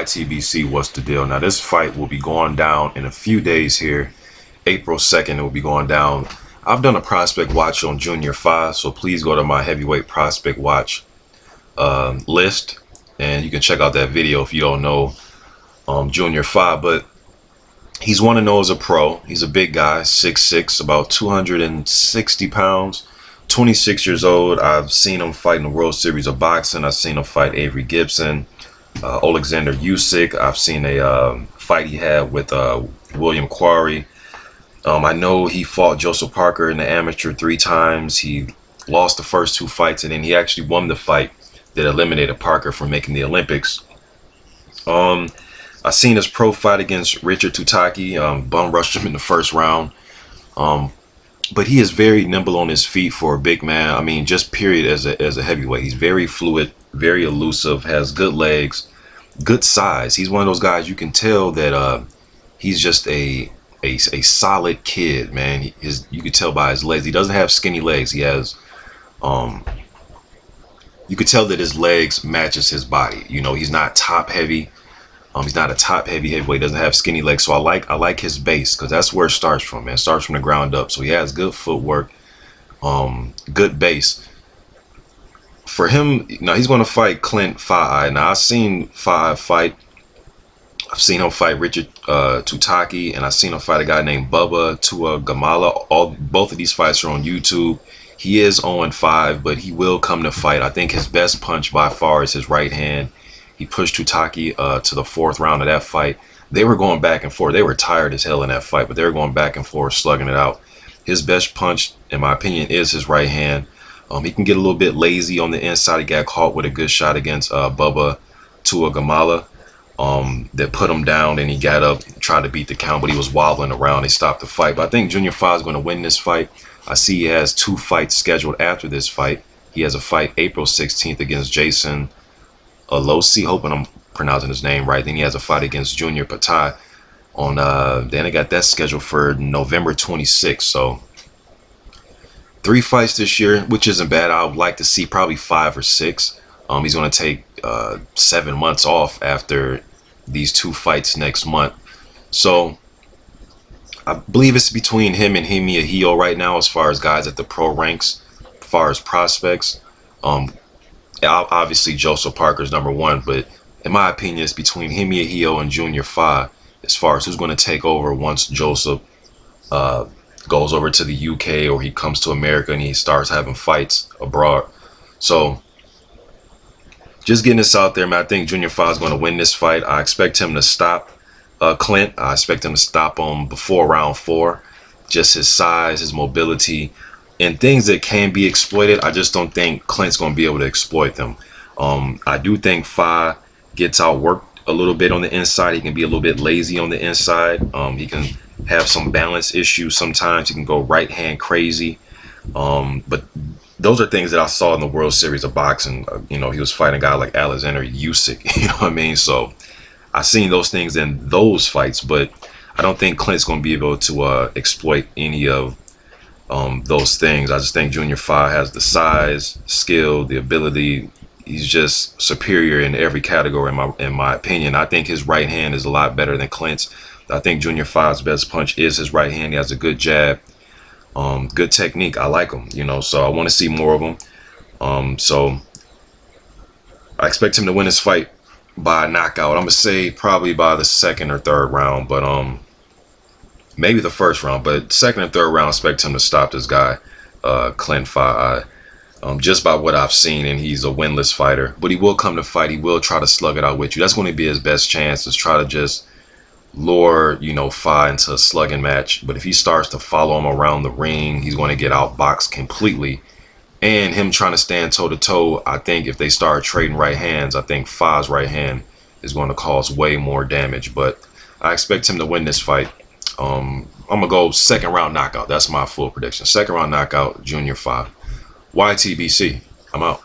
YTBC, what's the deal? Now this fight will be going down in a few days here. April 2nd, it will be going down. I've done a prospect watch on Junior Foai, so please go to my heavyweight prospect watch list, and you can check out that video if you don't know Junior Foai. But he's 1-0 as a pro. He's a big guy, 6'6", about 260 pounds, 26 years old. I've seen him fight in the World Series of Boxing. I've seen him fight Avery Gibson, Alexander Usyk. I've seen a fight he had with William Quarry. I know he fought Joseph Parker in the amateur 3 times. He lost the first 2 fights, and then he actually won the fight that eliminated Parker from making the Olympics. I seen his pro fight against Richard Tutaki. Bum rushed him in the first round. But he is very nimble on his feet for a big man. I mean, just period as a heavyweight. He's very fluid, very elusive, has good legs, good size. He's one of those guys you can tell that he's just a solid kid, man. You can tell by his legs. He doesn't have skinny legs. He has you could tell that his legs matches his body. You know, he's not top heavy. He's not a top heavyweight. Doesn't have skinny legs. So I like his base, because that's where it starts from, man. It starts from the ground up. So he has good footwork, good base. For him, now he's going to fight Clint Foai. Now I've seen Foai fight. I've seen him fight Richard Tutaki, and I've seen him fight a guy named Bubba Tua Gamala. Both of these fights are on YouTube. He is 0-5, but he will come to fight. I think his best punch by far is his right hand. He pushed Tutaki to the 4th round of that fight. They were going back and forth. They were tired as hell in that fight, but they were going back and forth, slugging it out. His best punch, in my opinion, is his right hand. He can get a little bit lazy on the inside. He got caught with a good shot against Bubba Tua Gamala. That put him down, and he got up, tried to beat the count, but he was wobbling around. They stopped the fight. But I think Junior Foai is going to win this fight. I see he has 2 fights scheduled after this fight. He has a fight April 16th against Jason Alosi, hoping I'm pronouncing his name right. Then he has a fight against Junior Patai on then I got that scheduled for November 26th. So 3 fights this year, which isn't bad. I would like to see probably 5 or 6. He's going to take 7 months off after these 2 fights next month. So I believe it's between him and Himi Ahio right now as far as guys at the pro ranks, as far as prospects. Obviously Joseph Parker's #1, but in my opinion it's between Himi Ahio and Junior Foai as far as who's going to take over once Joseph goes over to the UK, or he comes to America and he starts having fights abroad. So just getting this out there, man. I think Junior Foai is going to win this fight. I expect him to stop Clint. I expect him to stop him before round 4. Just his size, his mobility, and things that can be exploited. I just don't think Clint's going to be able to exploit them. I do think Foai gets outworked a little bit on the inside. He can be a little bit lazy on the inside. He can have some balance issues sometimes. He can go right hand crazy. But those are things that I saw in the World Series of Boxing. You know, he was fighting a guy like Alexander Usyk. You know what I mean? So I've seen those things in those fights, but I don't think Clint's going to be able to exploit any of those things. I just think Junior Foai has the size, skill, the ability. He's just superior in every category, in my opinion. I think his right hand is a lot better than Clint's. I think Junior Foai's best punch is his right hand. He has a good jab, good technique. I like him, you know, so I want to see more of him. So I expect him to win this fight by a knockout. I'm gonna say probably by the 2nd or 3rd round, but maybe the 1st round, but 2nd or 3rd round, I expect him to stop this guy, Clint Foai. Just by what I've seen, and he's a winless fighter, but he will come to fight. He will try to slug it out with you. That's going to be his best chance, is try to just lure, you know, Foai into a slugging match. But if he starts to follow him around the ring, he's going to get outboxed completely. And him trying to stand toe to toe, I think if they start trading right hands, I think Foai's right hand is going to cause way more damage. But I expect him to win this fight. I'm gonna go 2nd round knockout. That's my full prediction. 2nd round knockout, Junior Foai. YTBC. I'm out.